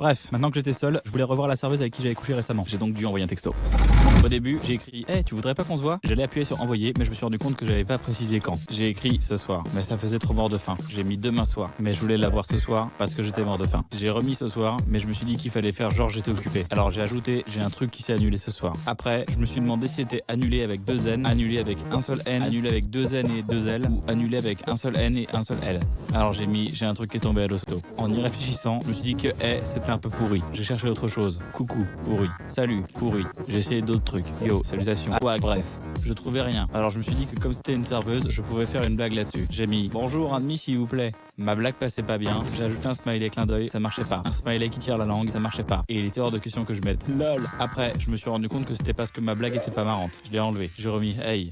Bref, maintenant que j'étais seul, je voulais revoir la serveuse avec qui j'avais couché récemment. J'ai donc dû envoyer un texto. Au début, j'ai écrit hey, tu voudrais pas qu'on se voit? J'allais appuyer sur envoyer, mais je me suis rendu compte que j'avais pas précisé quand. J'ai écrit ce soir, mais ça faisait trop mort de faim. J'ai mis demain soir, mais je voulais la voir ce soir parce que j'étais mort de faim. J'ai remis ce soir, mais je me suis dit qu'il fallait faire genre j'étais occupé. Alors j'ai ajouté j'ai un truc qui s'est annulé ce soir. Après, je me suis demandé si c'était annulé avec deux N, annulé avec un seul N, annulé avec deux N et deux L, ou annulé avec un seul N et un seul L. Alors j'ai mis j'ai un truc qui est tombé à l'hosto. En y réfléchissant, je me suis dit que c'était un peu pourri. J'ai cherché autre chose. Coucou, pourri. Salut, pourri. J'ai essayé d'autres trucs. Yo, salutations. Ouais, bref. Je trouvais rien. Alors je me suis dit que comme c'était une serveuse, je pouvais faire une blague là-dessus. J'ai mis bonjour un demi s'il vous plaît. Ma blague passait pas bien. J'ai ajouté un smiley clin d'œil, ça marchait pas. Un smiley qui tire la langue, ça marchait pas. Et il était hors de question que je mette lol. Après, je me suis rendu compte que c'était parce que ma blague était pas marrante. Je l'ai enlevé. J'ai remis hey.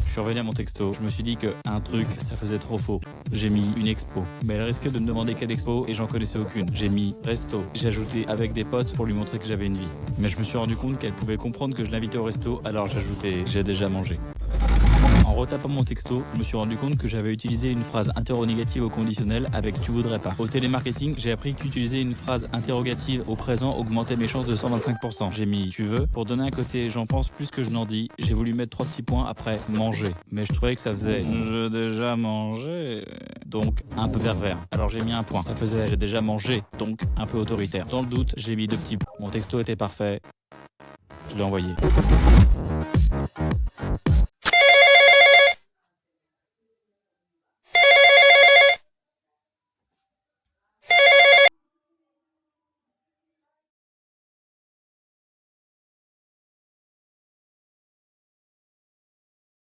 Je suis revenu à mon texto, je me suis dit que un truc, ça faisait trop faux. J'ai mis une expo, mais elle risquait de me demander quelle expo et j'en connaissais aucune. J'ai mis resto, j'ai ajouté avec des potes pour lui montrer que j'avais une vie. Mais je me suis rendu compte qu'elle pouvait comprendre que je l'invitais au resto, alors j'ai ajouté j'ai déjà mangé. En retapant mon texto, je me suis rendu compte que j'avais utilisé une phrase interrogative au conditionnel avec tu voudrais pas. Au télémarketing, j'ai appris qu'utiliser une phrase interrogative au présent augmentait mes chances de 125%. J'ai mis tu veux pour donner un côté j'en pense plus que je n'en dis. J'ai voulu mettre 3 petits points après manger, mais je trouvais que ça faisait j'ai déjà mangé, donc un peu pervers. Alors j'ai mis un point. Ça faisait j'ai déjà mangé, donc un peu autoritaire. Dans le doute, j'ai mis 2 petits points. Mon texto était parfait. Je l'ai envoyé.